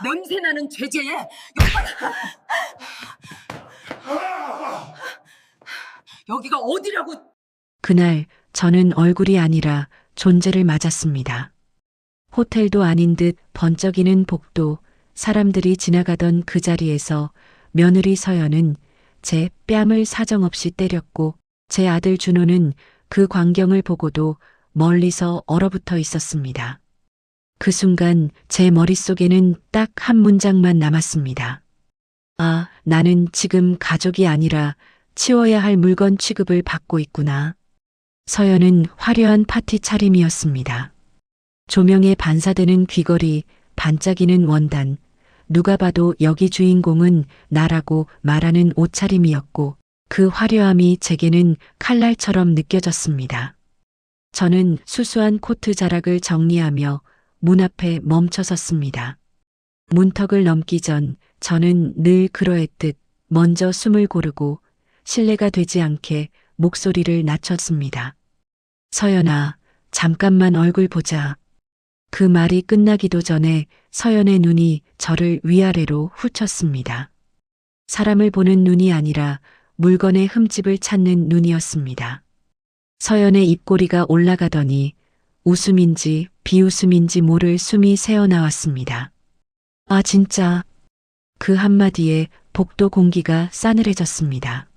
냄새나는 죄제에 여기가 어디라고. 그날 저는 얼굴이 아니라 존재를 맞았습니다. 호텔도 아닌 듯 번쩍이는 복도, 사람들이 지나가던 그 자리에서 며느리 서연은 제 뺨을 사정없이 때렸고 제 아들 준호는 그 광경을 보고도 멀리서 얼어붙어 있었습니다. 그 순간 제 머릿속에는 딱 한 문장만 남았습니다. 아, 나는 지금 가족이 아니라 치워야 할 물건 취급을 받고 있구나. 서연은 화려한 파티 차림이었습니다. 조명에 반사되는 귀걸이, 반짝이는 원단, 누가 봐도 여기 주인공은 나라고 말하는 옷차림이었고 그 화려함이 제게는 칼날처럼 느껴졌습니다. 저는 수수한 코트 자락을 정리하며 문 앞에 멈춰 섰습니다. 문턱을 넘기 전 저는 늘 그러했듯 먼저 숨을 고르고 실례가 되지 않게 목소리를 낮췄습니다. 서연아, 잠깐만 얼굴 보자. 그 말이 끝나기도 전에 서연의 눈이 저를 위아래로 훑쳤습니다. 사람을 보는 눈이 아니라 물건의 흠집을 찾는 눈이었습니다. 서연의 입꼬리가 올라가더니 웃음인지 비웃음인지 모를 숨이 새어나왔습니다. 아, 진짜. 그 한마디에 복도 공기가 싸늘해졌습니다.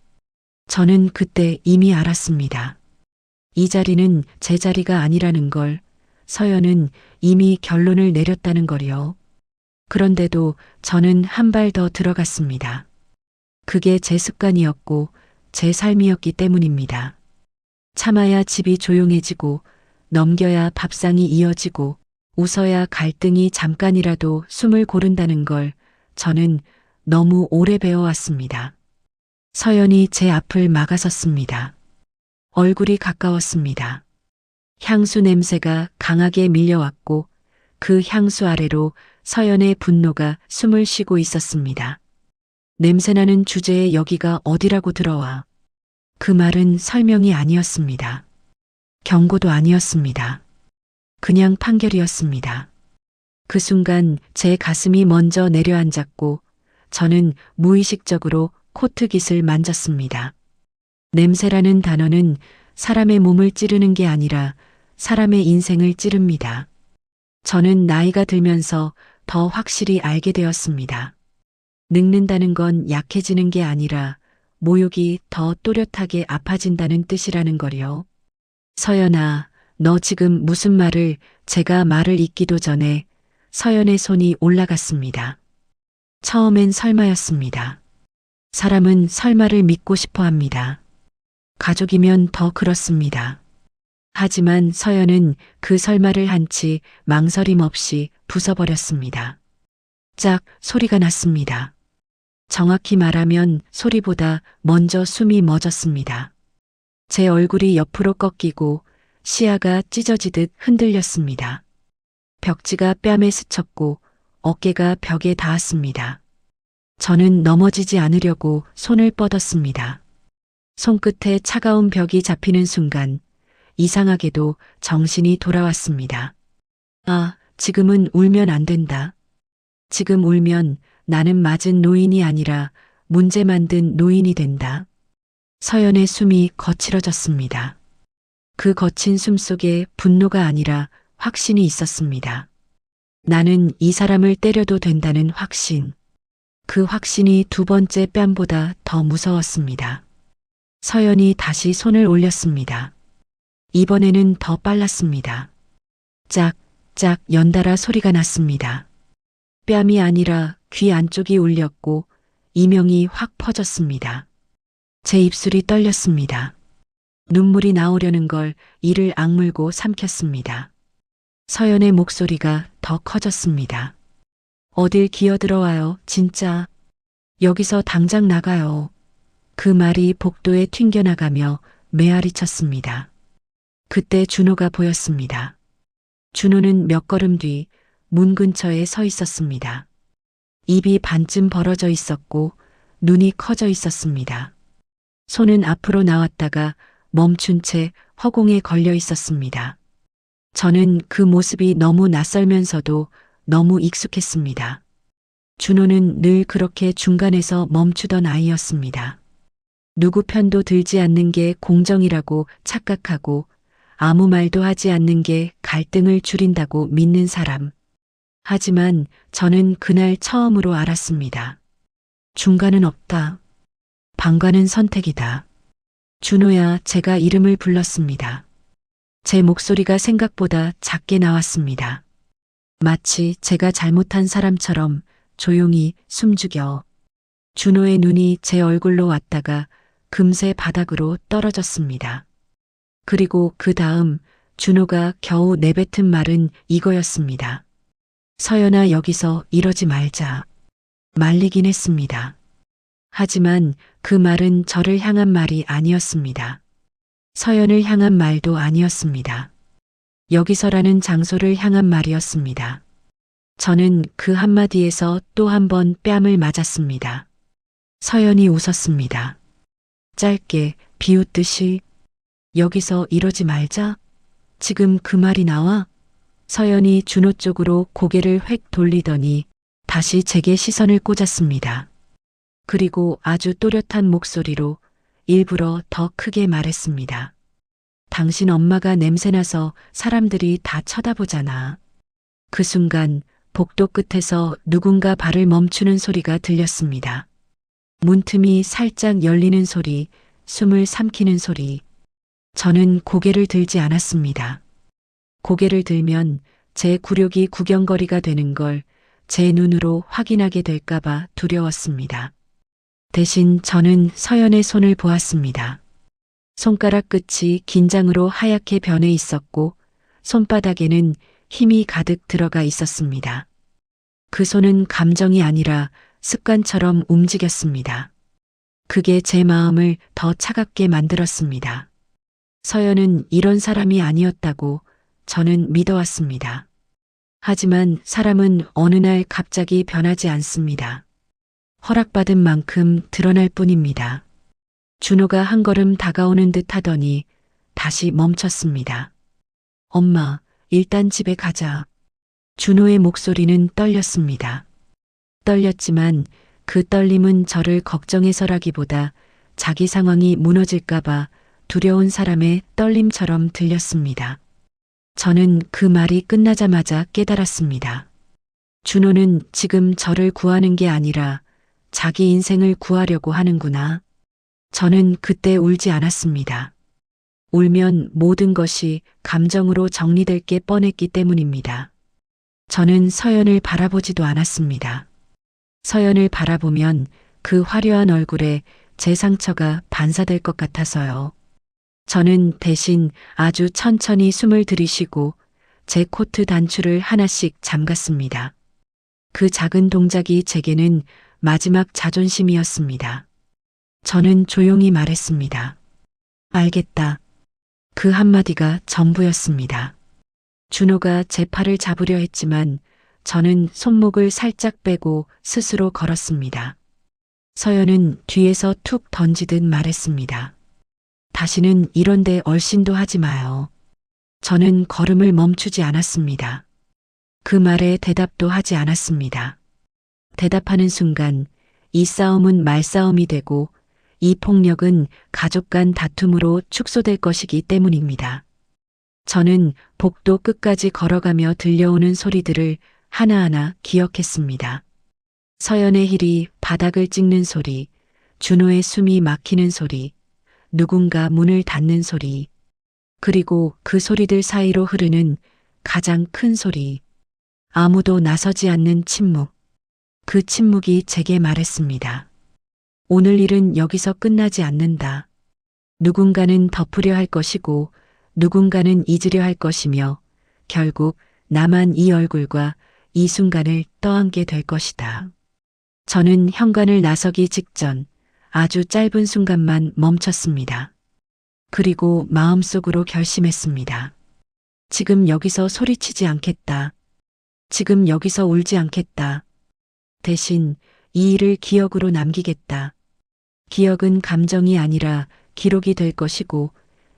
저는 그때 이미 알았습니다. 이 자리는 제 자리가 아니라는 걸, 서연은 이미 결론을 내렸다는 걸요. 그런데도 저는 한 발 더 들어갔습니다. 그게 제 습관이었고 제 삶이었기 때문입니다. 참아야 집이 조용해지고 넘겨야 밥상이 이어지고 웃어야 갈등이 잠깐이라도 숨을 고른다는 걸 저는 너무 오래 배워왔습니다. 서연이 제 앞을 막아섰습니다. 얼굴이 가까웠습니다. 향수 냄새가 강하게 밀려왔고 그 향수 아래로 서연의 분노가 숨을 쉬고 있었습니다. 냄새나는 주제에 여기가 어디라고 들어와. 그 말은 설명이 아니었습니다. 경고도 아니었습니다. 그냥 판결이었습니다. 그 순간 제 가슴이 먼저 내려앉았고 저는 무의식적으로 코트깃을 만졌습니다. 냄새라는 단어는 사람의 몸을 찌르는 게 아니라 사람의 인생을 찌릅니다. 저는 나이가 들면서 더 확실히 알게 되었습니다. 늙는다는 건 약해지는 게 아니라 모욕이 더 또렷하게 아파진다는 뜻이라는 거요. 서연아, 너 지금 무슨 말을. 제가 말을 잇기도 전에 서연의 손이 올라갔습니다. 처음엔 설마였습니다. 사람은 설마를 믿고 싶어 합니다. 가족이면 더 그렇습니다. 하지만 서연은 그 설마를 한치 망설임 없이 부숴버렸습니다. 짝 소리가 났습니다. 정확히 말하면 소리보다 먼저 숨이 멎었습니다. 제 얼굴이 옆으로 꺾이고 시야가 찢어지듯 흔들렸습니다. 벽지가 뺨에 스쳤고 어깨가 벽에 닿았습니다. 저는 넘어지지 않으려고 손을 뻗었습니다. 손끝에 차가운 벽이 잡히는 순간 이상하게도 정신이 돌아왔습니다. 아, 지금은 울면 안 된다. 지금 울면 나는 맞은 노인이 아니라 문제 만든 노인이 된다. 서연의 숨이 거칠어졌습니다. 그 거친 숨 속에 분노가 아니라 확신이 있었습니다. 나는 이 사람을 때려도 된다는 확신. 그 확신이 두 번째 뺨보다 더 무서웠습니다. 서연이 다시 손을 올렸습니다. 이번에는 더 빨랐습니다. 짝, 짝 연달아 소리가 났습니다. 뺨이 아니라 귀 안쪽이 울렸고 이명이 확 퍼졌습니다. 제 입술이 떨렸습니다. 눈물이 나오려는 걸 이를 악물고 삼켰습니다. 서연의 목소리가 더 커졌습니다. 어딜 기어들어와요, 진짜. 여기서 당장 나가요. 그 말이 복도에 튕겨나가며 메아리 쳤습니다. 그때 준호가 보였습니다. 준호는 몇 걸음 뒤 문 근처에 서 있었습니다. 입이 반쯤 벌어져 있었고 눈이 커져 있었습니다. 손은 앞으로 나왔다가 멈춘 채 허공에 걸려 있었습니다. 저는 그 모습이 너무 낯설면서도 너무 익숙했습니다. 준호는 늘 그렇게 중간에서 멈추던 아이였습니다. 누구 편도 들지 않는 게 공정이라고 착각하고 아무 말도 하지 않는 게 갈등을 줄인다고 믿는 사람. 하지만 저는 그날 처음으로 알았습니다. 중간은 없다. 방관은 선택이다. 준호야, 제가 이름을 불렀습니다. 제 목소리가 생각보다 작게 나왔습니다. 마치 제가 잘못한 사람처럼 조용히 숨죽여. 준호의 눈이 제 얼굴로 왔다가 금세 바닥으로 떨어졌습니다. 그리고 그 다음 준호가 겨우 내뱉은 말은 이거였습니다. 서연아, 여기서 이러지 말자. 말리긴 했습니다. 하지만 그 말은 저를 향한 말이 아니었습니다. 서연을 향한 말도 아니었습니다. 여기서라는 장소를 향한 말이었습니다. 저는 그 한마디에서 또 한 번 뺨을 맞았습니다. 서연이 웃었습니다. 짧게 비웃듯이. 여기서 이러지 말자? 지금 그 말이 나와? 서연이 준호 쪽으로 고개를 획 돌리더니 다시 제게 시선을 꽂았습니다. 그리고 아주 또렷한 목소리로 일부러 더 크게 말했습니다. 당신 엄마가 냄새나서 사람들이 다 쳐다보잖아. 그 순간 복도 끝에서 누군가 발을 멈추는 소리가 들렸습니다. 문틈이 살짝 열리는 소리, 숨을 삼키는 소리. 저는 고개를 들지 않았습니다. 고개를 들면 제 굴욕이 구경거리가 되는 걸 제 눈으로 확인하게 될까봐 두려웠습니다. 대신 저는 서연의 손을 보았습니다. 손가락 끝이 긴장으로 하얗게 변해 있었고 손바닥에는 힘이 가득 들어가 있었습니다. 그 손은 감정이 아니라 습관처럼 움직였습니다. 그게 제 마음을 더 차갑게 만들었습니다. 서연은 이런 사람이 아니었다고 저는 믿어왔습니다. 하지만 사람은 어느 날 갑자기 변하지 않습니다. 허락받은 만큼 드러날 뿐입니다. 준호가 한 걸음 다가오는 듯 하더니 다시 멈췄습니다. 엄마, 일단 집에 가자. 준호의 목소리는 떨렸습니다. 떨렸지만 그 떨림은 저를 걱정해서라기보다 자기 상황이 무너질까봐 두려운 사람의 떨림처럼 들렸습니다. 저는 그 말이 끝나자마자 깨달았습니다. 준호는 지금 저를 구하는 게 아니라 자기 인생을 구하려고 하는구나. 저는 그때 울지 않았습니다. 울면 모든 것이 감정으로 정리될 게 뻔했기 때문입니다. 저는 서연을 바라보지도 않았습니다. 서연을 바라보면 그 화려한 얼굴에 제 상처가 반사될 것 같아서요. 저는 대신 아주 천천히 숨을 들이쉬고 제 코트 단추를 하나씩 잠갔습니다. 그 작은 동작이 제게는 마지막 자존심이었습니다. 저는 조용히 말했습니다. 알겠다. 그 한마디가 전부였습니다. 준호가 제 팔을 잡으려 했지만 저는 손목을 살짝 빼고 스스로 걸었습니다. 서연은 뒤에서 툭 던지듯 말했습니다. 다시는 이런데 얼씬도 하지 마요. 저는 걸음을 멈추지 않았습니다. 그 말에 대답도 하지 않았습니다. 대답하는 순간 이 싸움은 말싸움이 되고 이 폭력은 가족 간 다툼으로 축소될 것이기 때문입니다. 저는 복도 끝까지 걸어가며 들려오는 소리들을 하나하나 기억했습니다. 서연의 힐이 바닥을 찍는 소리, 준호의 숨이 막히는 소리, 누군가 문을 닫는 소리, 그리고 그 소리들 사이로 흐르는 가장 큰 소리, 아무도 나서지 않는 침묵. 그 침묵이 제게 말했습니다. 오늘 일은 여기서 끝나지 않는다. 누군가는 덮으려 할 것이고 누군가는 잊으려 할 것이며 결국 나만 이 얼굴과 이 순간을 떠안게 될 것이다. 저는 현관을 나서기 직전 아주 짧은 순간만 멈췄습니다. 그리고 마음속으로 결심했습니다. 지금 여기서 소리치지 않겠다. 지금 여기서 울지 않겠다. 대신 이 일을 기억으로 남기겠다. 기억은 감정이 아니라 기록이 될 것이고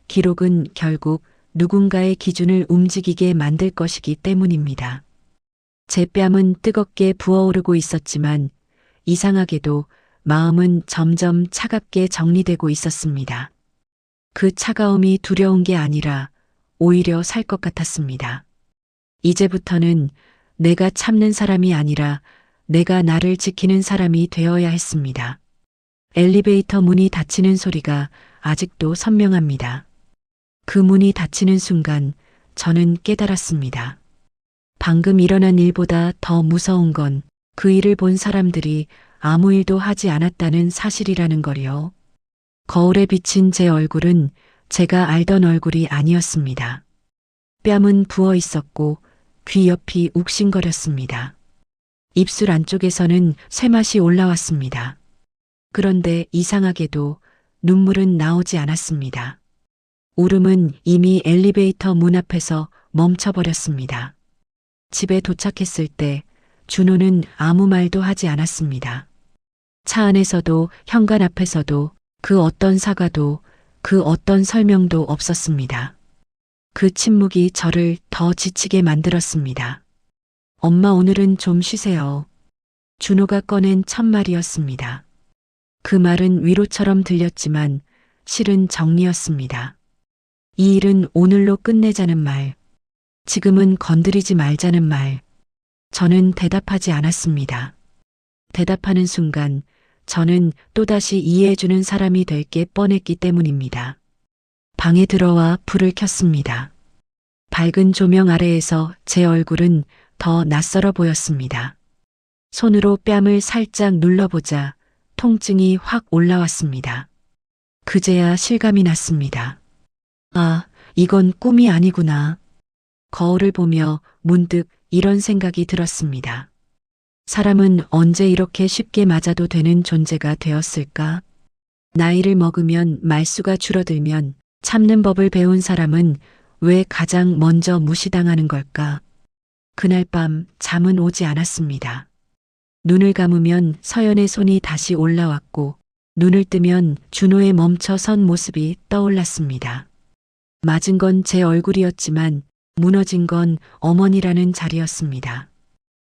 기록은 결국 누군가의 기준을 움직이게 만들 것이기 때문입니다. 제 뺨은 뜨겁게 부어오르고 있었지만 이상하게도 마음은 점점 차갑게 정리되고 있었습니다. 그 차가움이 두려운 게 아니라 오히려 살 것 같았습니다. 이제부터는 내가 참는 사람이 아니라 내가 나를 지키는 사람이 되어야 했습니다. 엘리베이터 문이 닫히는 소리가 아직도 선명합니다. 그 문이 닫히는 순간 저는 깨달았습니다. 방금 일어난 일보다 더 무서운 건 그 일을 본 사람들이 아무 일도 하지 않았다는 사실이라는 거요. 거울에 비친 제 얼굴은 제가 알던 얼굴이 아니었습니다. 뺨은 부어 있었고 귀 옆이 욱신거렸습니다. 입술 안쪽에서는 쇠맛이 올라왔습니다. 그런데 이상하게도 눈물은 나오지 않았습니다. 울음은 이미 엘리베이터 문 앞에서 멈춰버렸습니다. 집에 도착했을 때 준호는 아무 말도 하지 않았습니다. 차 안에서도 현관 앞에서도 그 어떤 사과도 그 어떤 설명도 없었습니다. 그 침묵이 저를 더 지치게 만들었습니다. 엄마 오늘은 좀 쉬세요. 준호가 꺼낸 첫 말이었습니다. 그 말은 위로처럼 들렸지만 실은 정리였습니다. 이 일은 오늘로 끝내자는 말, 지금은 건드리지 말자는 말. 저는 대답하지 않았습니다. 대답하는 순간 저는 또다시 이해해주는 사람이 될 게 뻔했기 때문입니다. 방에 들어와 불을 켰습니다. 밝은 조명 아래에서 제 얼굴은 더 낯설어 보였습니다. 손으로 뺨을 살짝 눌러보자 통증이 확 올라왔습니다. 그제야 실감이 났습니다. 아, 이건 꿈이 아니구나. 거울을 보며 문득 이런 생각이 들었습니다. 사람은 언제 이렇게 쉽게 맞아도 되는 존재가 되었을까? 나이를 먹으면 말수가 줄어들면 참는 법을 배운 사람은 왜 가장 먼저 무시당하는 걸까? 그날 밤 잠은 오지 않았습니다. 눈을 감으면 서연의 손이 다시 올라왔고 눈을 뜨면 준호의 멈춰선 모습이 떠올랐습니다. 맞은 건 제 얼굴이었지만 무너진 건 어머니라는 자리였습니다.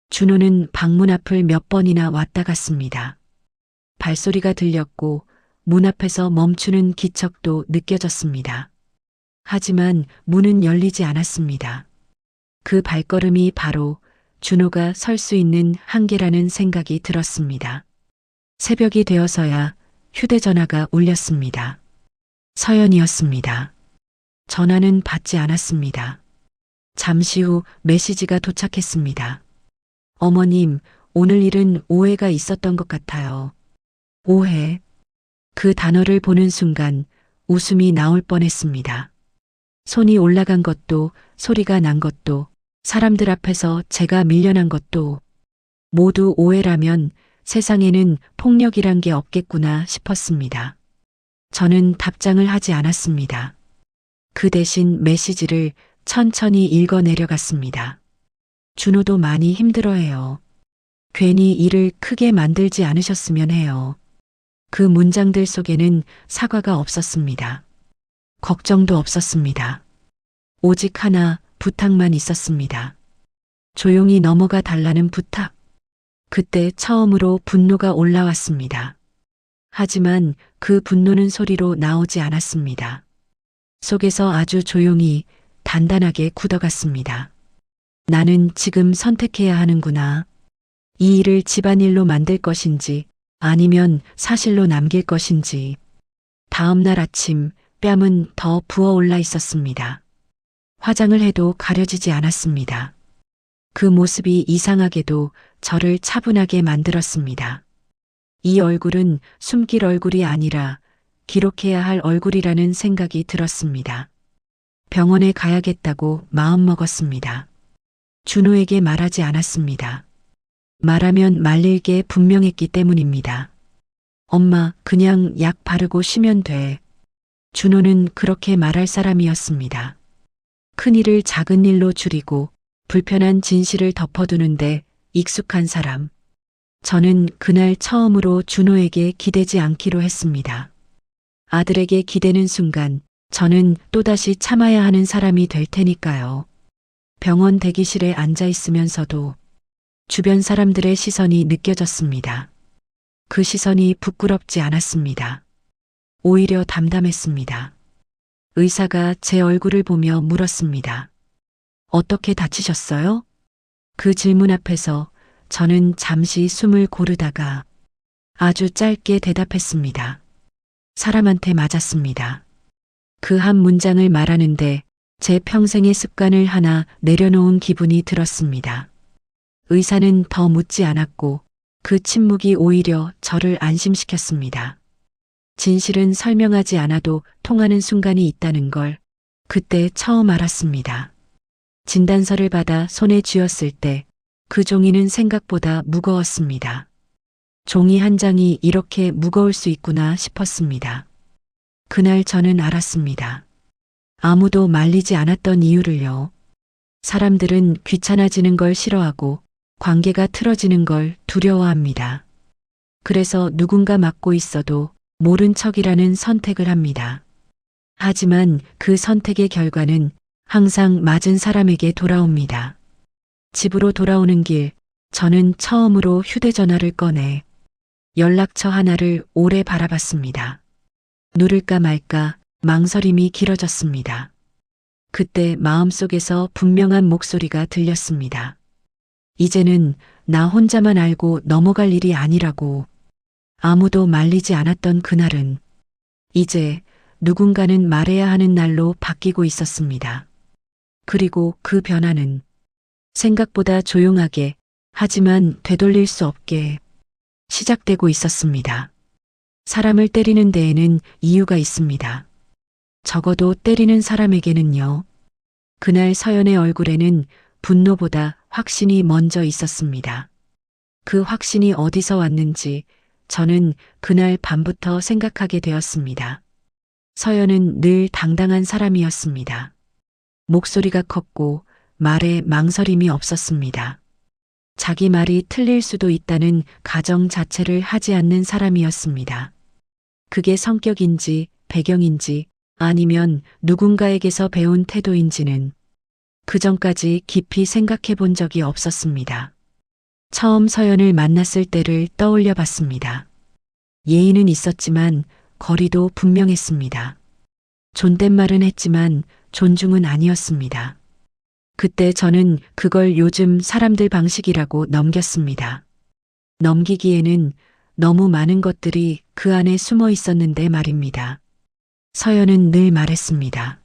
준호는 방문 앞을 몇 번이나 왔다 갔습니다. 발소리가 들렸고 문 앞에서 멈추는 기척도 느껴졌습니다. 하지만 문은 열리지 않았습니다. 그 발걸음이 바로 준호가 설 수 있는 한계라는 생각이 들었습니다. 새벽이 되어서야 휴대전화가 울렸습니다. 서연이었습니다. 전화는 받지 않았습니다. 잠시 후 메시지가 도착했습니다. 어머님, 오늘 일은 오해가 있었던 것 같아요. 오해. 그 단어를 보는 순간 웃음이 나올 뻔했습니다. 손이 올라간 것도 소리가 난 것도 사람들 앞에서 제가 밀려난 것도 모두 오해라면 세상에는 폭력이란 게 없겠구나 싶었습니다. 저는 답장을 하지 않았습니다. 그 대신 메시지를 천천히 읽어 내려갔습니다. 준호도 많이 힘들어해요. 괜히 일을 크게 만들지 않으셨으면 해요. 그 문장들 속에는 사과가 없었습니다. 걱정도 없었습니다. 오직 하나 부탁만 있었습니다. 조용히 넘어가 달라는 부탁. 그때 처음으로 분노가 올라왔습니다. 하지만 그 분노는 소리로 나오지 않았습니다. 속에서 아주 조용히 단단하게 굳어갔습니다. 나는 지금 선택해야 하는구나. 이 일을 집안일로 만들 것인지 아니면 사실로 남길 것인지. 다음 날 아침 뺨은 더 부어올라 있었습니다. 화장을 해도 가려지지 않았습니다. 그 모습이 이상하게도 저를 차분하게 만들었습니다. 이 얼굴은 숨길 얼굴이 아니라 기록해야 할 얼굴이라는 생각이 들었습니다. 병원에 가야겠다고 마음먹었습니다. 준호에게 말하지 않았습니다. 말하면 말릴 게 분명했기 때문입니다. 엄마, 그냥 약 바르고 쉬면 돼. 준호는 그렇게 말할 사람이었습니다. 큰 일을 작은 일로 줄이고 불편한 진실을 덮어두는데 익숙한 사람. 저는 그날 처음으로 준호에게 기대지 않기로 했습니다. 아들에게 기대는 순간 저는 또다시 참아야 하는 사람이 될 테니까요. 병원 대기실에 앉아 있으면서도 주변 사람들의 시선이 느껴졌습니다. 그 시선이 부끄럽지 않았습니다. 오히려 담담했습니다. 의사가 제 얼굴을 보며 물었습니다. 어떻게 다치셨어요? 그 질문 앞에서 저는 잠시 숨을 고르다가 아주 짧게 대답했습니다. 사람한테 맞았습니다. 그 한 문장을 말하는데 제 평생의 습관을 하나 내려놓은 기분이 들었습니다. 의사는 더 묻지 않았고 그 침묵이 오히려 저를 안심시켰습니다. 진실은 설명하지 않아도 통하는 순간이 있다는 걸 그때 처음 알았습니다. 진단서를 받아 손에 쥐었을 때 그 종이는 생각보다 무거웠습니다. 종이 한 장이 이렇게 무거울 수 있구나 싶었습니다. 그날 저는 알았습니다. 아무도 말리지 않았던 이유를요. 사람들은 귀찮아지는 걸 싫어하고 관계가 틀어지는 걸 두려워합니다. 그래서 누군가 맡고 있어도 모른 척이라는 선택을 합니다. 하지만 그 선택의 결과는 항상 맞은 사람에게 돌아옵니다. 집으로 돌아오는 길, 저는 처음으로 휴대전화를 꺼내 연락처 하나를 오래 바라봤습니다. 누를까 말까 망설임이 길어졌습니다. 그때 마음속에서 분명한 목소리가 들렸습니다. 이제는 나 혼자만 알고 넘어갈 일이 아니라고. 아무도 말리지 않았던 그날은 이제 누군가는 말해야 하는 날로 바뀌고 있었습니다. 그리고 그 변화는 생각보다 조용하게 하지만 되돌릴 수 없게 시작되고 있었습니다. 사람을 때리는 데에는 이유가 있습니다. 적어도 때리는 사람에게는요. 그날 서연의 얼굴에는 분노보다 확신이 먼저 있었습니다. 그 확신이 어디서 왔는지 저는 그날 밤부터 생각하게 되었습니다. 서연은 늘 당당한 사람이었습니다. 목소리가 컸고 말에 망설임이 없었습니다. 자기 말이 틀릴 수도 있다는 가정 자체를 하지 않는 사람이었습니다. 그게 성격인지 배경인지 아니면 누군가에게서 배운 태도인지는 그전까지 깊이 생각해 본 적이 없었습니다. 처음 서연을 만났을 때를 떠올려 봤습니다. 예의는 있었지만 거리도 분명했습니다. 존댓말은 했지만 존중은 아니었습니다. 그때 저는 그걸 요즘 사람들 방식이라고 넘겼습니다. 넘기기에는 너무 많은 것들이 그 안에 숨어 있었는데 말입니다. 서연은 늘 말했습니다.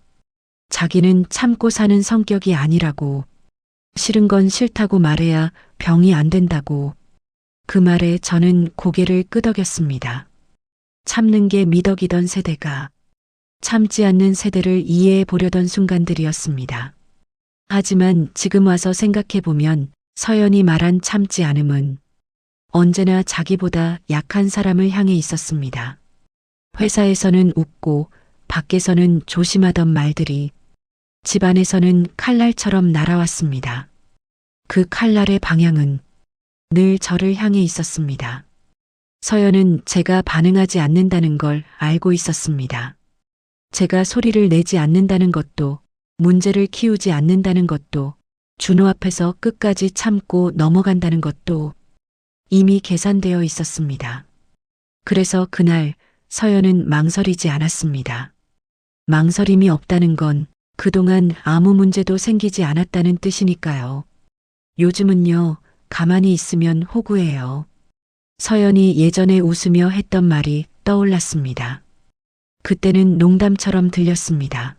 자기는 참고 사는 성격이 아니라고. 싫은 건 싫다고 말해야 병이 안 된다고. 그 말에 저는 고개를 끄덕였습니다. 참는 게 미덕이던 세대가 참지 않는 세대를 이해해 보려던 순간들이었습니다. 하지만 지금 와서 생각해보면 서연이 말한 참지 않음은 언제나 자기보다 약한 사람을 향해 있었습니다. 회사에서는 웃고 밖에서는 조심하던 말들이 집안에서는 칼날처럼 날아왔습니다. 그 칼날의 방향은 늘 저를 향해 있었습니다. 서연은 제가 반응하지 않는다는 걸 알고 있었습니다. 제가 소리를 내지 않는다는 것도 문제를 키우지 않는다는 것도 준호 앞에서 끝까지 참고 넘어간다는 것도 이미 계산되어 있었습니다. 그래서 그날 서연은 망설이지 않았습니다. 망설임이 없다는 건 그동안 아무 문제도 생기지 않았다는 뜻이니까요. 요즘은요, 가만히 있으면 호구예요. 서연이 예전에 웃으며 했던 말이 떠올랐습니다. 그때는 농담처럼 들렸습니다.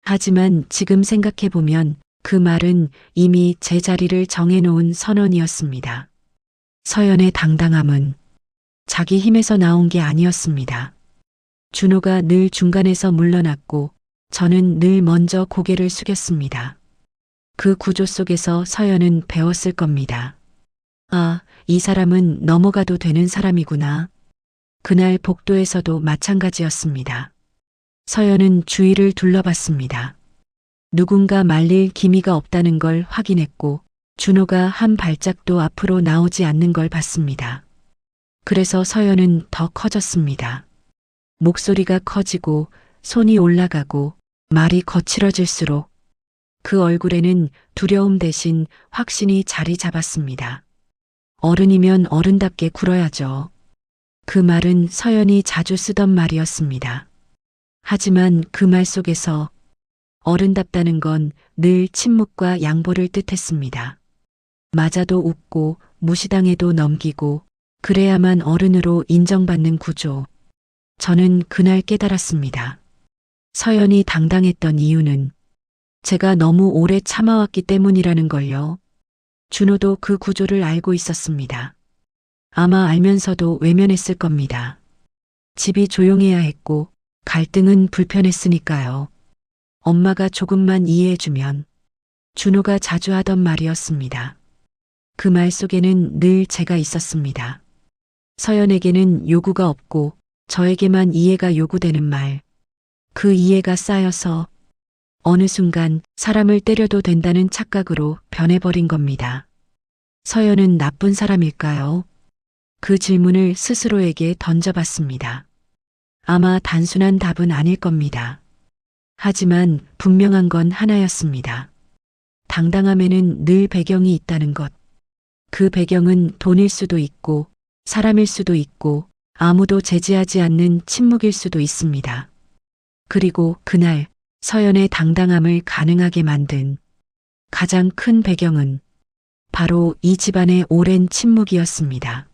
하지만 지금 생각해보면 그 말은 이미 제 자리를 정해놓은 선언이었습니다. 서연의 당당함은 자기 힘에서 나온 게 아니었습니다. 준호가 늘 중간에서 물러났고 저는 늘 먼저 고개를 숙였습니다. 그 구조 속에서 서연은 배웠을 겁니다. 아, 이 사람은 넘어가도 되는 사람이구나. 그날 복도에서도 마찬가지였습니다. 서연은 주위를 둘러봤습니다. 누군가 말릴 기미가 없다는 걸 확인했고 준호가 한 발짝도 앞으로 나오지 않는 걸 봤습니다. 그래서 서연은 더 커졌습니다. 목소리가 커지고 손이 올라가고 말이 거칠어질수록 그 얼굴에는 두려움 대신 확신이 자리 잡았습니다. 어른이면 어른답게 굴어야죠. 그 말은 서연이 자주 쓰던 말이었습니다. 하지만 그 말 속에서 어른답다는 건 늘 침묵과 양보를 뜻했습니다. 맞아도 웃고 무시당해도 넘기고 그래야만 어른으로 인정받는 구조. 저는 그날 깨달았습니다. 서연이 당당했던 이유는 제가 너무 오래 참아왔기 때문이라는 걸요. 준호도 그 구조를 알고 있었습니다. 아마 알면서도 외면했을 겁니다. 집이 조용해야 했고 갈등은 불편했으니까요. 엄마가 조금만 이해해주면 준호가 자주 하던 말이었습니다. 그 말 속에는 늘 제가 있었습니다. 서연에게는 요구가 없고 저에게만 이해가 요구되는 말. 그 이해가 쌓여서 어느 순간 사람을 때려도 된다는 착각으로 변해버린 겁니다. 서연은 나쁜 사람일까요? 그 질문을 스스로에게 던져봤습니다. 아마 단순한 답은 아닐 겁니다. 하지만 분명한 건 하나였습니다. 당당함에는 늘 배경이 있다는 것. 그 배경은 돈일 수도 있고 사람일 수도 있고 아무도 제지하지 않는 침묵일 수도 있습니다. 그리고 그날 서연의 당당함을 가능하게 만든 가장 큰 배경은 바로 이 집안의 오랜 침묵이었습니다.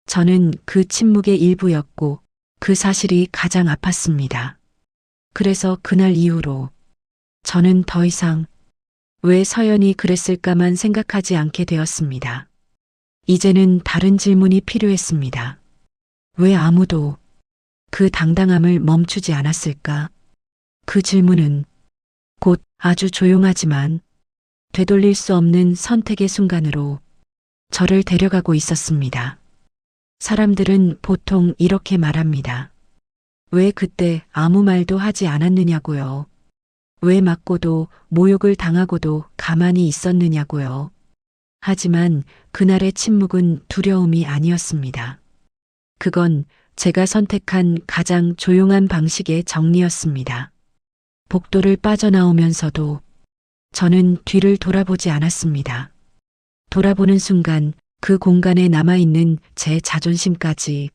저는 그 침묵의 일부였고 그 사실이 가장 아팠습니다. 그래서 그날 이후로 저는 더 이상 왜 서연이 그랬을까만 생각하지 않게 되었습니다. 이제는 다른 질문이 필요했습니다. 왜 아무도 그 당당함을 멈추지 않았을까? 그 질문은 곧 아주 조용하지만 되돌릴 수 없는 선택의 순간으로 저를 데려가고 있었습니다. 사람들은 보통 이렇게 말합니다. 왜 그때 아무 말도 하지 않았느냐고요. 왜 맞고도 모욕을 당하고도 가만히 있었느냐고요. 하지만 그날의 침묵은 두려움이 아니었습니다. 그건 제가 선택한 가장 조용한 방식의 정리였습니다. 복도를 빠져나오면서도 저는 뒤를 돌아보지 않았습니다. 돌아보는 순간 그 공간에 남아있는 제 자존심까지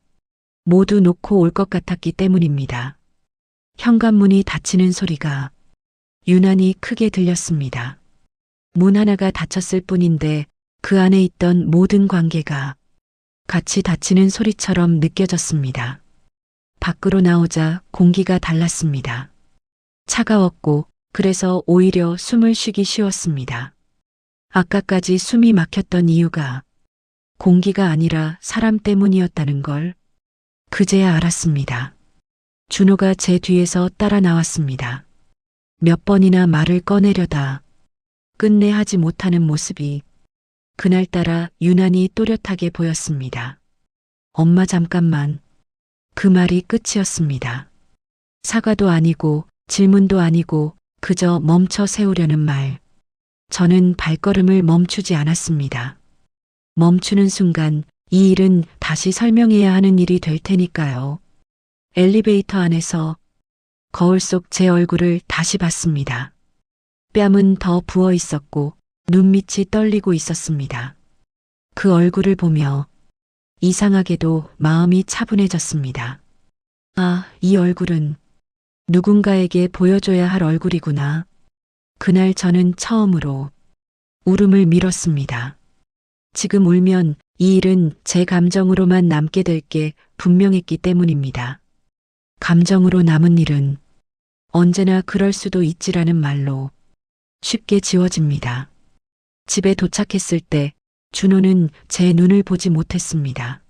모두 놓고 올 것 같았기 때문입니다. 현관문이 닫히는 소리가 유난히 크게 들렸습니다. 문 하나가 닫혔을 뿐인데 그 안에 있던 모든 관계가 같이 닫히는 소리처럼 느껴졌습니다. 밖으로 나오자 공기가 달랐습니다. 차가웠고 그래서 오히려 숨을 쉬기 쉬웠습니다. 아까까지 숨이 막혔던 이유가 공기가 아니라 사람 때문이었다는 걸 그제야 알았습니다. 준호가 제 뒤에서 따라 나왔습니다. 몇 번이나 말을 꺼내려다 끝내 하지 못하는 모습이 그날따라 유난히 또렷하게 보였습니다. 엄마 잠깐만. 그 말이 끝이었습니다. 사과도 아니고 질문도 아니고 그저 멈춰 세우려는 말. 저는 발걸음을 멈추지 않았습니다. 멈추는 순간 이 일은 다시 설명해야 하는 일이 될 테니까요. 엘리베이터 안에서 거울 속 제 얼굴을 다시 봤습니다. 뺨은 더 부어 있었고 눈밑이 떨리고 있었습니다. 그 얼굴을 보며 이상하게도 마음이 차분해졌습니다. 아, 이 얼굴은 누군가에게 보여줘야 할 얼굴이구나. 그날 저는 처음으로 울음을 밀었습니다. 지금 울면 이 일은 제 감정으로만 남게 될 게 분명했기 때문입니다. 감정으로 남은 일은 언제나 그럴 수도 있지라는 말로 쉽게 지워집니다. 집에 도착했을 때 준호는 제 눈을 보지 못했습니다.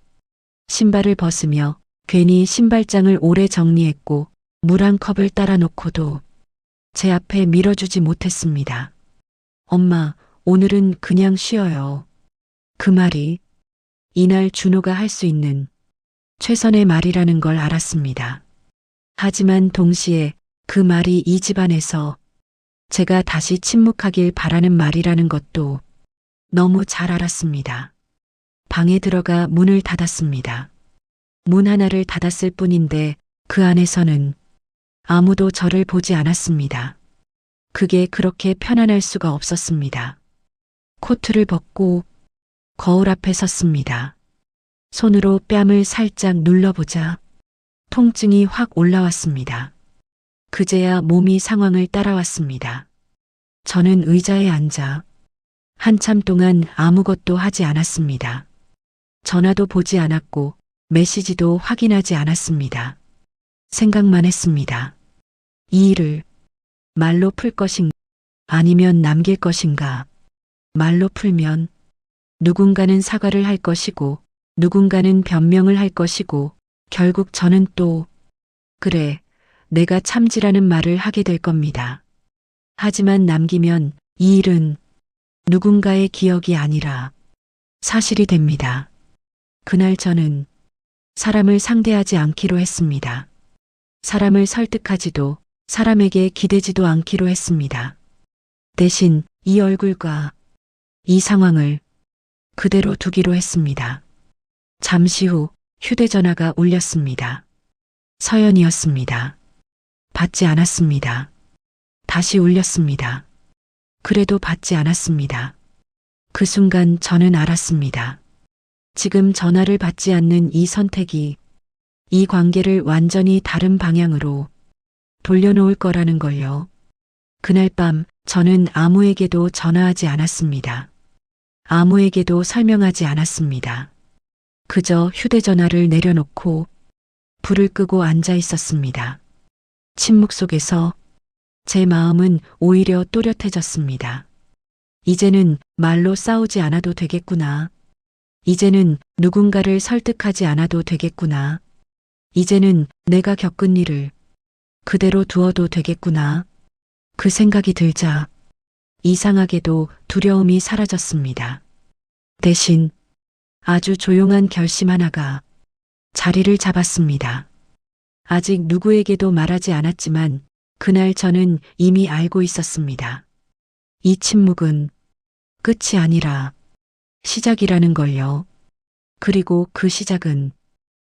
신발을 벗으며 괜히 신발장을 오래 정리했고 물 한 컵을 따라 놓고도 제 앞에 밀어주지 못했습니다. 엄마, 오늘은 그냥 쉬어요. 그 말이 이날 준호가 할 수 있는 최선의 말이라는 걸 알았습니다. 하지만 동시에 그 말이 이 집안에서 제가 다시 침묵하길 바라는 말이라는 것도 너무 잘 알았습니다. 방에 들어가 문을 닫았습니다. 문 하나를 닫았을 뿐인데 그 안에서는 아무도 저를 보지 않았습니다. 그게 그렇게 편안할 수가 없었습니다. 코트를 벗고 거울 앞에 섰습니다. 손으로 뺨을 살짝 눌러보자 통증이 확 올라왔습니다. 그제야 몸이 상황을 따라왔습니다. 저는 의자에 앉아 한참 동안 아무것도 하지 않았습니다. 전화도 보지 않았고 메시지도 확인하지 않았습니다. 생각만 했습니다. 이 일을 말로 풀 것인가 아니면 남길 것인가. 말로 풀면 누군가는 사과를 할 것이고 누군가는 변명을 할 것이고 결국 저는 또 그래, 내가 참지라는 말을 하게 될 겁니다. 하지만 남기면 이 일은 누군가의 기억이 아니라 사실이 됩니다. 그날 저는 사람을 상대하지 않기로 했습니다. 사람을 설득하지도 사람에게 기대지도 않기로 했습니다. 대신 이 얼굴과 이 상황을 그대로 두기로 했습니다. 잠시 후 휴대전화가 울렸습니다. 서연이었습니다. 받지 않았습니다. 다시 울렸습니다. 그래도 받지 않았습니다. 그 순간 저는 알았습니다. 지금 전화를 받지 않는 이 선택이 이 관계를 완전히 다른 방향으로 돌려놓을 거라는 걸요. 그날 밤 저는 아무에게도 전화하지 않았습니다. 아무에게도 설명하지 않았습니다. 그저 휴대전화를 내려놓고 불을 끄고 앉아 있었습니다. 침묵 속에서 제 마음은 오히려 또렷해졌습니다. 이제는 말로 싸우지 않아도 되겠구나. 이제는 누군가를 설득하지 않아도 되겠구나. 이제는 내가 겪은 일을 그대로 두어도 되겠구나. 그 생각이 들자 이상하게도 두려움이 사라졌습니다. 대신 아주 조용한 결심 하나가 자리를 잡았습니다. 아직 누구에게도 말하지 않았지만 그날 저는 이미 알고 있었습니다. 이 침묵은 끝이 아니라 시작이라는 걸요. 그리고 그 시작은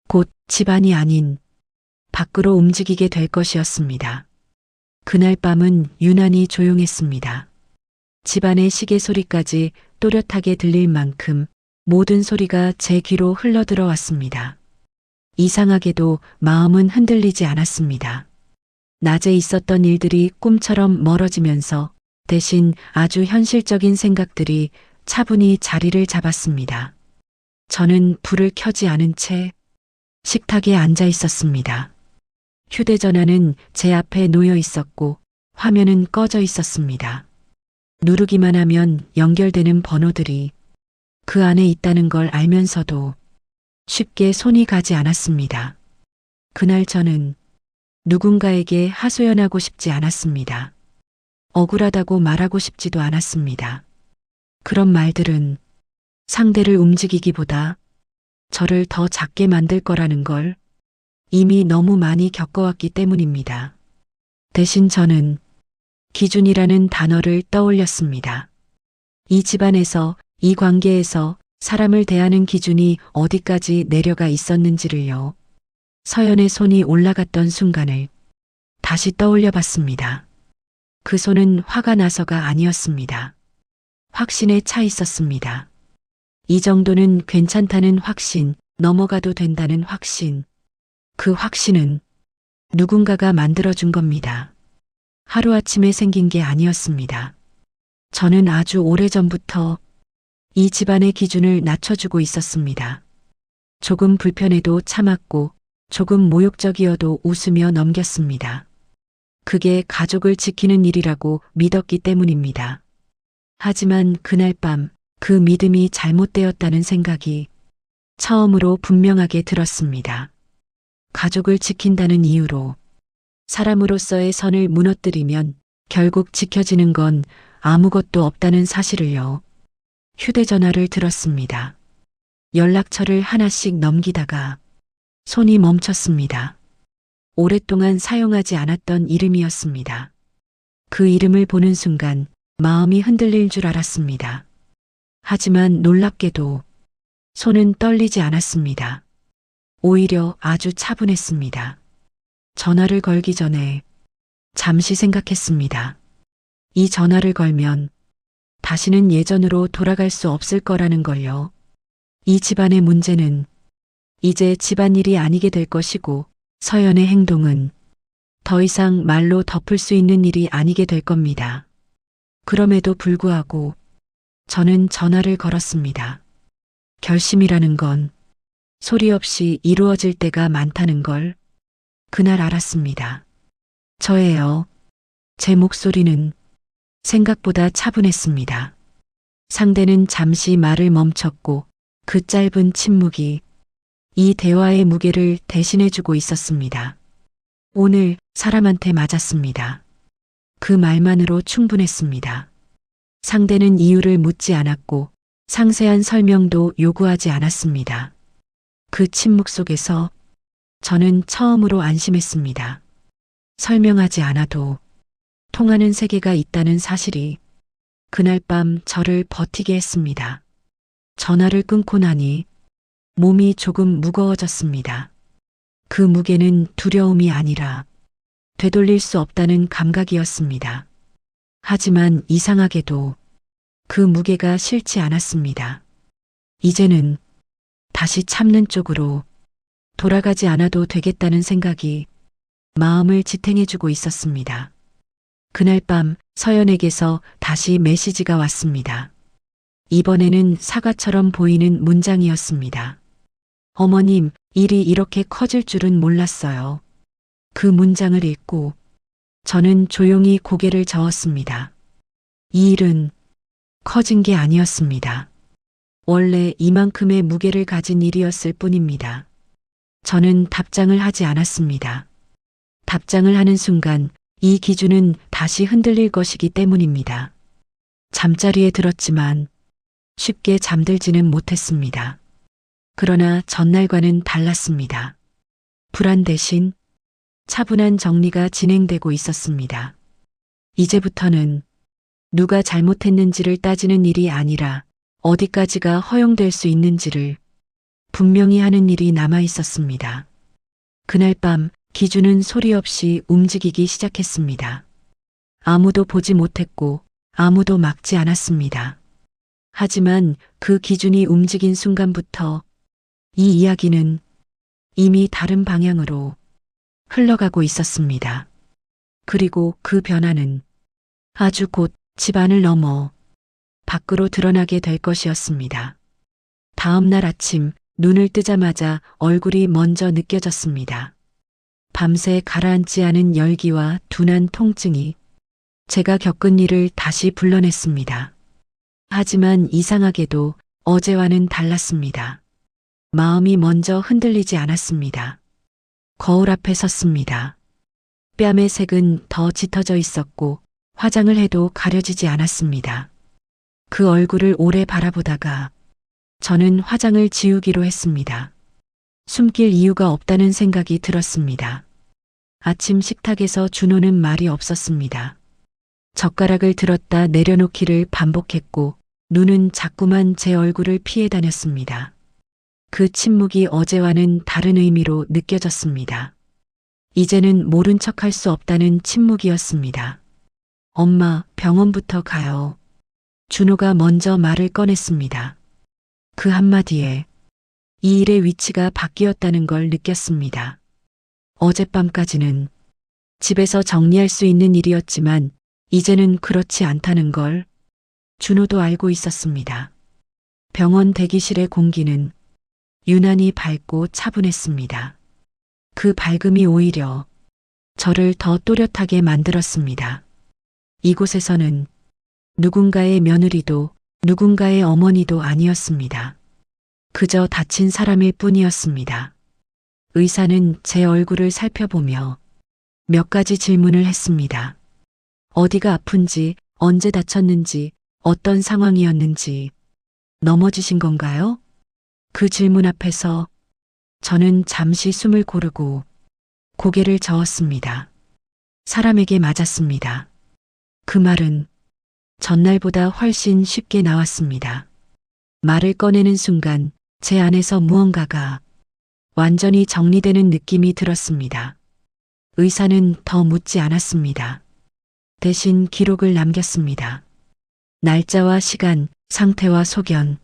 곧 집안이 아닌 밖으로 움직이게 될 것이었습니다. 그날 밤은 유난히 조용했습니다. 집안의 시계 소리까지 또렷하게 들릴 만큼 모든 소리가 제 귀로 흘러들어왔습니다. 이상하게도 마음은 흔들리지 않았습니다. 낮에 있었던 일들이 꿈처럼 멀어지면서 대신 아주 현실적인 생각들이 차분히 자리를 잡았습니다. 저는 불을 켜지 않은 채 식탁에 앉아 있었습니다. 휴대전화는 제 앞에 놓여 있었고 화면은 꺼져 있었습니다. 누르기만 하면 연결되는 번호들이 그 안에 있다는 걸 알면서도 쉽게 손이 가지 않았습니다. 그날 저는 누군가에게 하소연하고 싶지 않았습니다. 억울하다고 말하고 싶지도 않았습니다. 그런 말들은 상대를 움직이기보다 저를 더 작게 만들 거라는 걸 이미 너무 많이 겪어왔기 때문입니다. 대신 저는 기준이라는 단어를 떠올렸습니다. 이 집안에서, 이 관계에서 사람을 대하는 기준이 어디까지 내려가 있었는지를요. 서연의 손이 올라갔던 순간을 다시 떠올려 봤습니다. 그 손은 화가 나서가 아니었습니다. 확신에 차 있었습니다. 이 정도는 괜찮다는 확신, 넘어가도 된다는 확신. 그 확신은 누군가가 만들어준 겁니다. 하루아침에 생긴 게 아니었습니다. 저는 아주 오래전부터 이 집안의 기준을 낮춰주고 있었습니다. 조금 불편해도 참았고 조금 모욕적이어도 웃으며 넘겼습니다. 그게 가족을 지키는 일이라고 믿었기 때문입니다. 하지만 그날 밤 그 믿음이 잘못되었다는 생각이 처음으로 분명하게 들었습니다. 가족을 지킨다는 이유로 사람으로서의 선을 무너뜨리면 결국 지켜지는 건 아무것도 없다는 사실을요. 휴대전화를 들었습니다. 연락처를 하나씩 넘기다가 손이 멈췄습니다. 오랫동안 사용하지 않았던 이름이었습니다. 그 이름을 보는 순간 마음이 흔들릴 줄 알았습니다. 하지만 놀랍게도 손은 떨리지 않았습니다. 오히려 아주 차분했습니다. 전화를 걸기 전에 잠시 생각했습니다. 이 전화를 걸면 다시는 예전으로 돌아갈 수 없을 거라는 걸요. 이 집안의 문제는 이제 집안일이 아니게 될 것이고 서연의 행동은 더 이상 말로 덮을 수 있는 일이 아니게 될 겁니다. 그럼에도 불구하고 저는 전화를 걸었습니다. 결심이라는 건 소리 없이 이루어질 때가 많다는 걸 그날 알았습니다. 저예요. 제 목소리는 생각보다 차분했습니다. 상대는 잠시 말을 멈췄고 그 짧은 침묵이 이 대화의 무게를 대신해주고 있었습니다. 오늘 사람한테 맞았습니다. 그 말만으로 충분했습니다. 상대는 이유를 묻지 않았고 상세한 설명도 요구하지 않았습니다. 그 침묵 속에서 저는 처음으로 안심했습니다. 설명하지 않아도 통하는 세계가 있다는 사실이 그날 밤 저를 버티게 했습니다. 전화를 끊고 나니 몸이 조금 무거워졌습니다. 그 무게는 두려움이 아니라 되돌릴 수 없다는 감각이었습니다. 하지만 이상하게도 그 무게가 싫지 않았습니다. 이제는 다시 참는 쪽으로 돌아가지 않아도 되겠다는 생각이 마음을 지탱해주고 있었습니다. 그날 밤 서연에게서 다시 메시지가 왔습니다. 이번에는 사과처럼 보이는 문장이었습니다. 어머님, 일이 이렇게 커질 줄은 몰랐어요. 그 문장을 읽고 저는 조용히 고개를 저었습니다. 이 일은 커진 게 아니었습니다. 원래 이만큼의 무게를 가진 일이었을 뿐입니다. 저는 답장을 하지 않았습니다. 답장을 하는 순간 이 기준은 다시 흔들릴 것이기 때문입니다. 잠자리에 들었지만 쉽게 잠들지는 못했습니다. 그러나 전날과는 달랐습니다. 불안 대신 차분한 정리가 진행되고 있었습니다. 이제부터는 누가 잘못했는지를 따지는 일이 아니라 어디까지가 허용될 수 있는지를 분명히 하는 일이 남아 있었습니다. 그날 밤 기준은 소리 없이 움직이기 시작했습니다. 아무도 보지 못했고 아무도 막지 않았습니다. 하지만 그 기준이 움직인 순간부터 이 이야기는 이미 다른 방향으로 흘러가고 있었습니다. 그리고 그 변화는 아주 곧 집안을 넘어 밖으로 드러나게 될 것이었습니다. 다음 날 아침 눈을 뜨자마자 얼굴이 먼저 느껴졌습니다. 밤새 가라앉지 않은 열기와 둔한 통증이 제가 겪은 일을 다시 불러냈습니다. 하지만 이상하게도 어제와는 달랐습니다. 마음이 먼저 흔들리지 않았습니다. 거울 앞에 섰습니다. 뺨의 색은 더 짙어져 있었고 화장을 해도 가려지지 않았습니다. 그 얼굴을 오래 바라보다가 저는 화장을 지우기로 했습니다. 숨길 이유가 없다는 생각이 들었습니다. 아침 식탁에서 준호는 말이 없었습니다. 젓가락을 들었다 내려놓기를 반복했고 눈은 자꾸만 제 얼굴을 피해 다녔습니다. 그 침묵이 어제와는 다른 의미로 느껴졌습니다. 이제는 모른 척할 수 없다는 침묵이었습니다. 엄마, 병원부터 가요. 준호가 먼저 말을 꺼냈습니다. 그 한마디에 이 일의 위치가 바뀌었다는 걸 느꼈습니다. 어젯밤까지는 집에서 정리할 수 있는 일이었지만 이제는 그렇지 않다는 걸 준호도 알고 있었습니다. 병원 대기실의 공기는 유난히 밝고 차분했습니다. 그 밝음이 오히려 저를 더 또렷하게 만들었습니다. 이곳에서는 누군가의 며느리도 누군가의 어머니도 아니었습니다. 그저 다친 사람일 뿐이었습니다. 의사는 제 얼굴을 살펴보며 몇 가지 질문을 했습니다. 어디가 아픈지, 언제 다쳤는지, 어떤 상황이었는지, 넘어지신 건가요? 그 질문 앞에서 저는 잠시 숨을 고르고 고개를 저었습니다. 사람에게 맞았습니다. 그 말은 전날보다 훨씬 쉽게 나왔습니다. 말을 꺼내는 순간 제 안에서 무언가가 완전히 정리되는 느낌이 들었습니다. 의사는 더 묻지 않았습니다. 대신 기록을 남겼습니다. 날짜와 시간, 상태와 소견.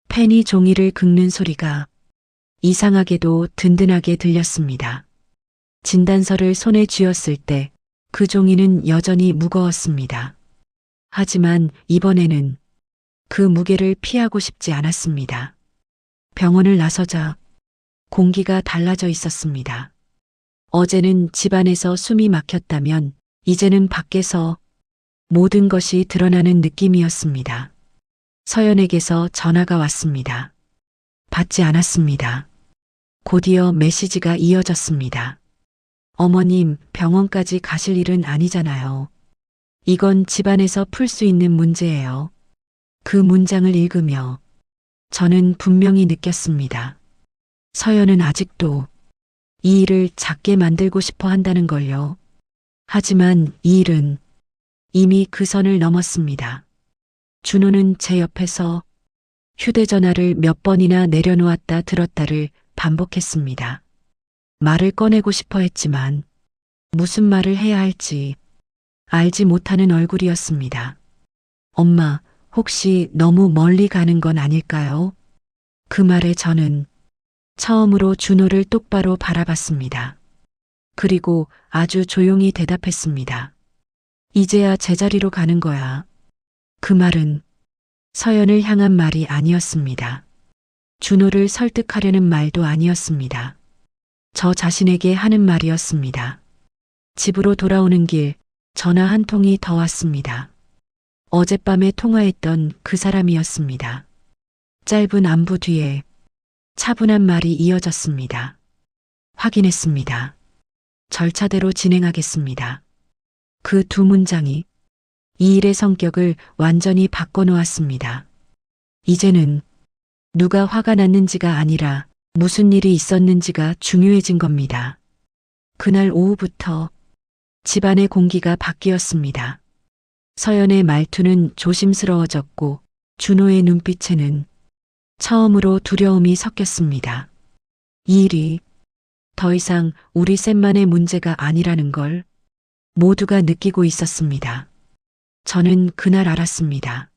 펜이 종이를 긁는 소리가 이상하게도 든든하게 들렸습니다. 진단서를 손에 쥐었을 때 그 종이는 여전히 무거웠습니다. 하지만 이번에는 그 무게를 피하고 싶지 않았습니다. 병원을 나서자 공기가 달라져 있었습니다. 어제는 집안에서 숨이 막혔다면 이제는 밖에서 모든 것이 드러나는 느낌이었습니다. 서연에게서 전화가 왔습니다. 받지 않았습니다. 곧이어 메시지가 이어졌습니다. 어머님, 병원까지 가실 일은 아니잖아요. 이건 집안에서 풀 수 있는 문제예요. 그 문장을 읽으며 저는 분명히 느꼈습니다. 서연은 아직도 이 일을 작게 만들고 싶어 한다는 걸요. 하지만 이 일은 이미 그 선을 넘었습니다. 준호는 제 옆에서 휴대전화를 몇 번이나 내려놓았다 들었다를 반복했습니다. 말을 꺼내고 싶어 했지만 무슨 말을 해야 할지 알지 못하는 얼굴이었습니다. 엄마, 혹시 너무 멀리 가는 건 아닐까요? 그 말에 저는 처음으로 준호를 똑바로 바라봤습니다. 그리고 아주 조용히 대답했습니다. 이제야 제자리로 가는 거야. 그 말은 서연을 향한 말이 아니었습니다. 준호를 설득하려는 말도 아니었습니다. 저 자신에게 하는 말이었습니다. 집으로 돌아오는 길 전화 한 통이 더 왔습니다. 어젯밤에 통화했던 그 사람이었습니다. 짧은 안부 뒤에 차분한 말이 이어졌습니다. 확인했습니다. 절차대로 진행하겠습니다. 그 두 문장이 이 일의 성격을 완전히 바꿔놓았습니다. 이제는 누가 화가 났는지가 아니라 무슨 일이 있었는지가 중요해진 겁니다. 그날 오후부터 집안의 공기가 바뀌었습니다. 서연의 말투는 조심스러워졌고 준호의 눈빛에는 처음으로 두려움이 섞였습니다. 이 일이 더 이상 우리 셋만의 문제가 아니라는 걸 모두가 느끼고 있었습니다. 저는 그날 알았습니다.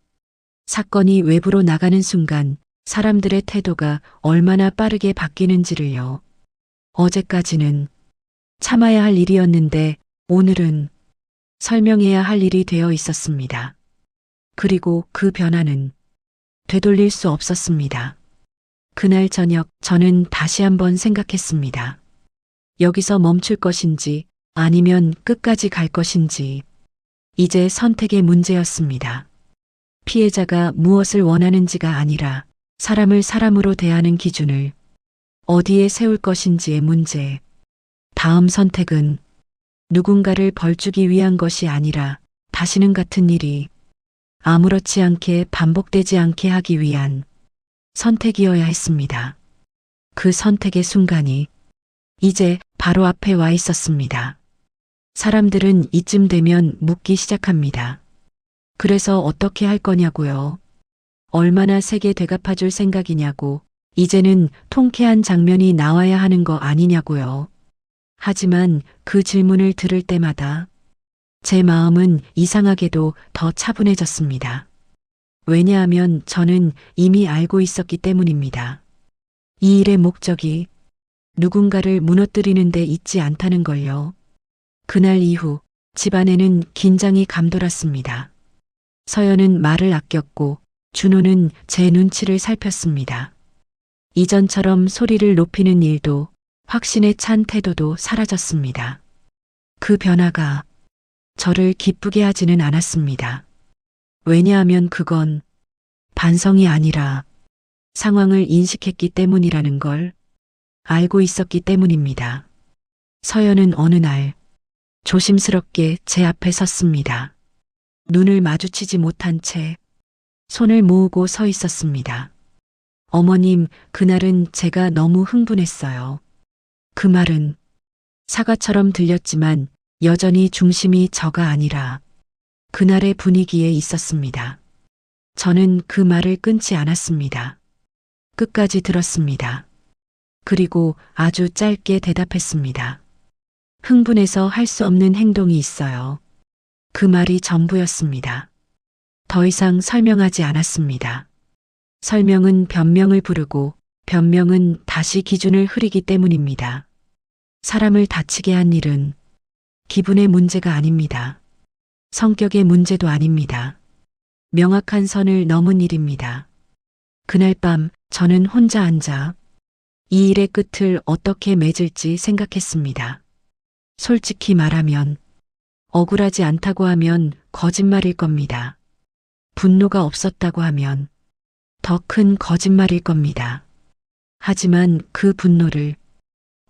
사건이 외부로 나가는 순간 사람들의 태도가 얼마나 빠르게 바뀌는지를요. 어제까지는 참아야 할 일이었는데 오늘은 설명해야 할 일이 되어 있었습니다. 그리고 그 변화는 되돌릴 수 없었습니다. 그날 저녁 저는 다시 한번 생각했습니다. 여기서 멈출 것인지 아니면 끝까지 갈 것인지 이제 선택의 문제였습니다. 피해자가 무엇을 원하는지가 아니라 사람을 사람으로 대하는 기준을 어디에 세울 것인지의 문제. 다음 선택은 누군가를 벌주기 위한 것이 아니라 다시는 같은 일이 아무렇지 않게 반복되지 않게 하기 위한 선택이어야 했습니다. 그 선택의 순간이 이제 바로 앞에 와 있었습니다. 사람들은 이쯤 되면 묻기 시작합니다. 그래서 어떻게 할 거냐고요? 얼마나 세게 되갚아줄 생각이냐고, 이제는 통쾌한 장면이 나와야 하는 거 아니냐고요. 하지만 그 질문을 들을 때마다 제 마음은 이상하게도 더 차분해졌습니다. 왜냐하면 저는 이미 알고 있었기 때문입니다. 이 일의 목적이 누군가를 무너뜨리는 데 있지 않다는 걸요. 그날 이후 집안에는 긴장이 감돌았습니다. 서연은 말을 아꼈고 준호는 제 눈치를 살폈습니다. 이전처럼 소리를 높이는 일도 확신에 찬 태도도 사라졌습니다. 그 변화가 저를 기쁘게 하지는 않았습니다. 왜냐하면 그건 반성이 아니라 상황을 인식했기 때문이라는 걸 알고 있었기 때문입니다. 서연은 어느 날 조심스럽게 제 앞에 섰습니다. 눈을 마주치지 못한 채 손을 모으고 서 있었습니다. 어머님, 그날은 제가 너무 흥분했어요. 그 말은 사과처럼 들렸지만 여전히 중심이 저가 아니라 그날의 분위기에 있었습니다. 저는 그 말을 끊지 않았습니다. 끝까지 들었습니다. 그리고 아주 짧게 대답했습니다. 흥분해서 할 수 없는 행동이 있어요. 그 말이 전부였습니다. 더 이상 설명하지 않았습니다. 설명은 변명을 부르고 변명은 다시 기준을 흐리기 때문입니다. 사람을 다치게 한 일은 기분의 문제가 아닙니다. 성격의 문제도 아닙니다. 명확한 선을 넘은 일입니다. 그날 밤 저는 혼자 앉아 이 일의 끝을 어떻게 맺을지 생각했습니다. 솔직히 말하면 억울하지 않다고 하면 거짓말일 겁니다. 분노가 없었다고 하면 더 큰 거짓말일 겁니다. 하지만 그 분노를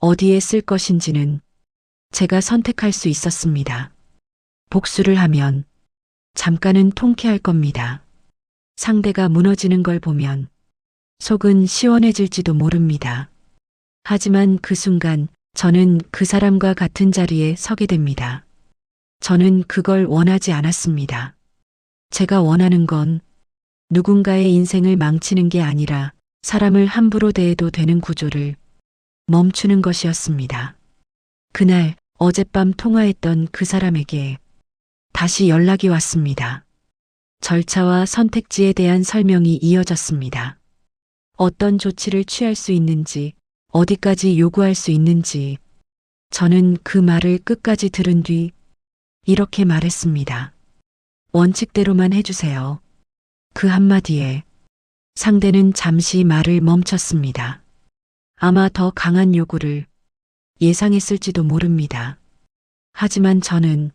어디에 쓸 것인지는 제가 선택할 수 있었습니다. 복수를 하면 잠깐은 통쾌할 겁니다. 상대가 무너지는 걸 보면 속은 시원해질지도 모릅니다. 하지만 그 순간 저는 그 사람과 같은 자리에 서게 됩니다. 저는 그걸 원하지 않았습니다. 제가 원하는 건 누군가의 인생을 망치는 게 아니라 사람을 함부로 대해도 되는 구조를 멈추는 것이었습니다. 그날 어젯밤 통화했던 그 사람에게 다시 연락이 왔습니다. 절차와 선택지에 대한 설명이 이어졌습니다. 어떤 조치를 취할 수 있는지, 어디까지 요구할 수 있는지, 저는 그 말을 끝까지 들은 뒤 이렇게 말했습니다. 원칙대로만 해주세요. 그 한마디에 상대는 잠시 말을 멈췄습니다. 아마 더 강한 요구를 예상했을지도 모릅니다. 하지만 저는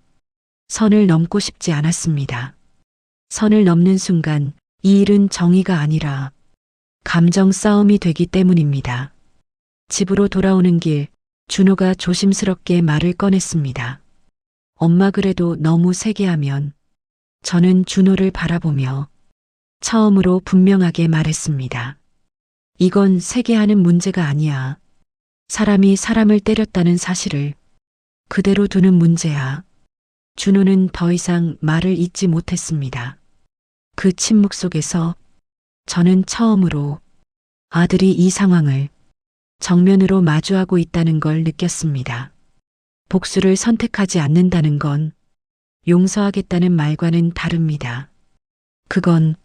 선을 넘고 싶지 않았습니다. 선을 넘는 순간 이 일은 정의가 아니라 감정 싸움이 되기 때문입니다. 집으로 돌아오는 길 준호가 조심스럽게 말을 꺼냈습니다. 엄마 그래도 너무 세게 하면 저는 준호를 바라보며 처음으로 분명하게 말했습니다. 이건 세게 하는 문제가 아니야. 사람이 사람을 때렸다는 사실을 그대로 두는 문제야. 준호는 더 이상 말을 잇지 못했습니다. 그 침묵 속에서 저는 처음으로 아들이 이 상황을 정면으로 마주하고 있다는 걸 느꼈습니다. 복수를 선택하지 않는다는 건 용서하겠다는 말과는 다릅니다. 그건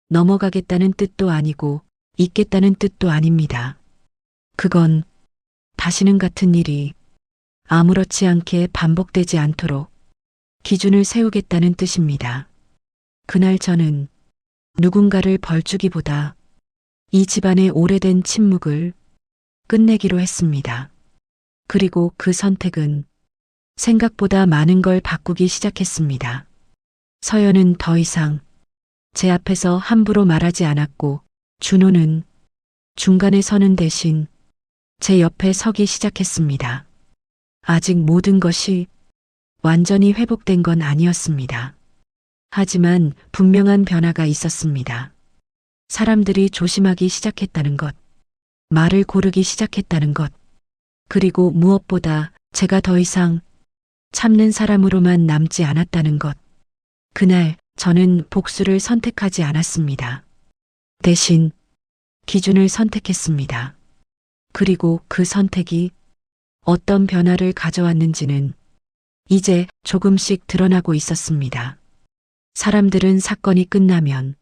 넘어가겠다는 뜻도 아니고 잊겠다는 뜻도 아닙니다. 그건 다시는 같은 일이 아무렇지 않게 반복되지 않도록 기준을 세우겠다는 뜻입니다. 그날 저는 누군가를 벌주기보다 이 집안의 오래된 침묵을 끝내기로 했습니다. 그리고 그 선택은 생각보다 많은 걸 바꾸기 시작했습니다. 서연은 더 이상 제 앞에서 함부로 말하지 않았고 준호는 중간에 서는 대신 제 옆에 서기 시작했습니다. 아직 모든 것이 완전히 회복된 건 아니었습니다. 하지만 분명한 변화가 있었습니다. 사람들이 조심하기 시작했다는 것, 말을 고르기 시작했다는 것, 그리고 무엇보다 제가 더 이상 참는 사람으로만 남지 않았다는 것. 그날 저는 복수를 선택하지 않았습니다. 대신 기준을 선택했습니다. 그리고 그 선택이 어떤 변화를 가져왔는지는 이제 조금씩 드러나고 있었습니다. 사람들은 사건이 끝나면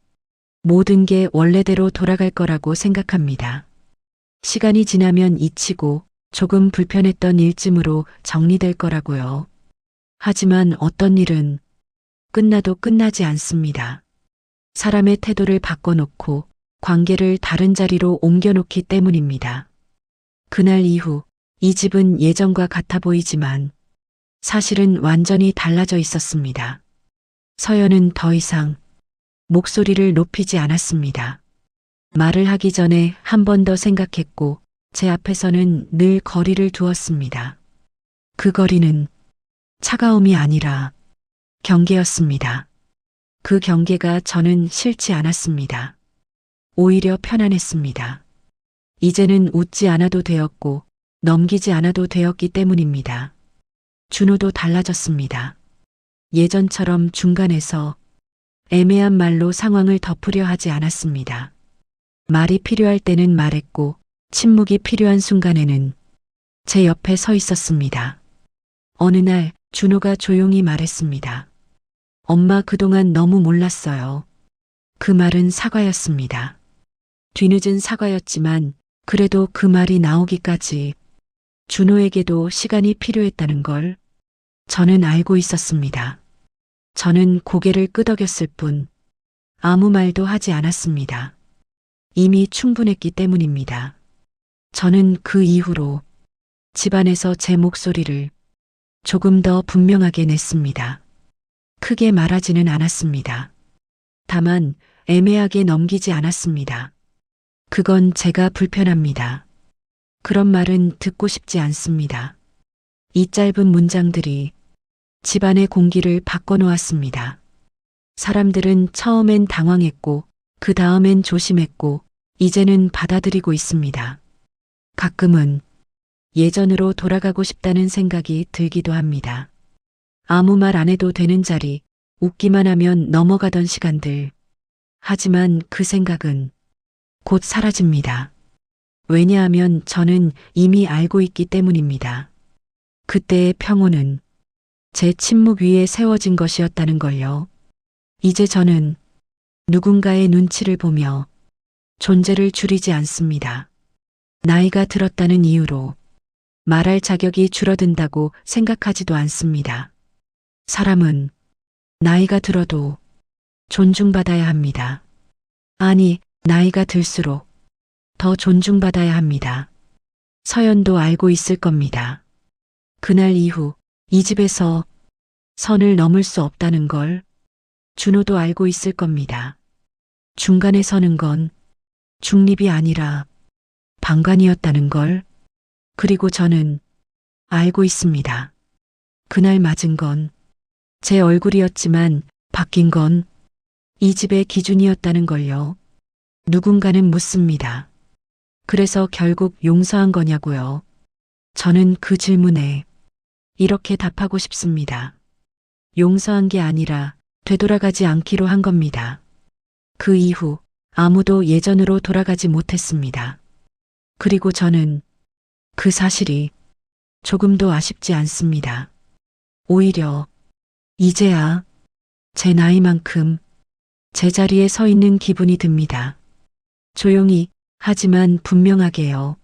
모든 게 원래대로 돌아갈 거라고 생각합니다. 시간이 지나면 잊히고 조금 불편했던 일쯤으로 정리될 거라고요. 하지만 어떤 일은 끝나도 끝나지 않습니다. 사람의 태도를 바꿔놓고 관계를 다른 자리로 옮겨놓기 때문입니다. 그날 이후 이 집은 예전과 같아 보이지만 사실은 완전히 달라져 있었습니다. 서연은 더 이상 목소리를 높이지 않았습니다. 말을 하기 전에 한 번 더 생각했고 제 앞에서는 늘 거리를 두었습니다. 그 거리는 차가움이 아니라 경계였습니다. 그 경계가 저는 싫지 않았습니다. 오히려 편안했습니다. 이제는 웃지 않아도 되었고 넘기지 않아도 되었기 때문입니다. 준호도 달라졌습니다. 예전처럼 중간에서 애매한 말로 상황을 덮으려 하지 않았습니다. 말이 필요할 때는 말했고 침묵이 필요한 순간에는 제 옆에 서 있었습니다. 어느 날 준호가 조용히 말했습니다. 엄마 그동안 너무 몰랐어요. 그 말은 사과였습니다. 뒤늦은 사과였지만 그래도 그 말이 나오기까지 준호에게도 시간이 필요했다는 걸 저는 알고 있었습니다. 저는 고개를 끄덕였을 뿐 아무 말도 하지 않았습니다. 이미 충분했기 때문입니다. 저는 그 이후로 집안에서 제 목소리를 조금 더 분명하게 냈습니다. 크게 말하지는 않았습니다. 다만 애매하게 넘기지 않았습니다. 그건 제가 불편합니다. 그런 말은 듣고 싶지 않습니다. 이 짧은 문장들이 집안의 공기를 바꿔놓았습니다. 사람들은 처음엔 당황했고, 그 다음엔 조심했고, 이제는 받아들이고 있습니다. 가끔은 예전으로 돌아가고 싶다는 생각이 들기도 합니다. 아무 말 안 해도 되는 자리, 웃기만 하면 넘어가던 시간들. 하지만 그 생각은 곧 사라집니다. 왜냐하면 저는 이미 알고 있기 때문입니다. 그때의 평온은 제 침묵 위에 세워진 것이었다는 걸요. 이제 저는 누군가의 눈치를 보며 존재를 줄이지 않습니다. 나이가 들었다는 이유로 말할 자격이 줄어든다고 생각하지도 않습니다. 사람은 나이가 들어도 존중받아야 합니다. 아니, 나이가 들수록 더 존중받아야 합니다. 서연도 알고 있을 겁니다. 그날 이후 이 집에서 선을 넘을 수 없다는 걸 준호도 알고 있을 겁니다. 중간에 서는 건 중립이 아니라 방관이었다는 걸, 그리고 저는 알고 있습니다. 그날 맞은 건 제 얼굴이었지만 바뀐 건 이 집의 기준이었다는 걸요. 누군가는 묻습니다. 그래서 결국 용서한 거냐고요. 저는 그 질문에 이렇게 답하고 싶습니다. 용서한 게 아니라 되돌아가지 않기로 한 겁니다. 그 이후 아무도 예전으로 돌아가지 못했습니다. 그리고 저는 그 사실이 조금도 아쉽지 않습니다. 오히려 이제야 제 나이만큼 제자리에 서 있는 기분이 듭니다. 조용히 하지만 분명하게요.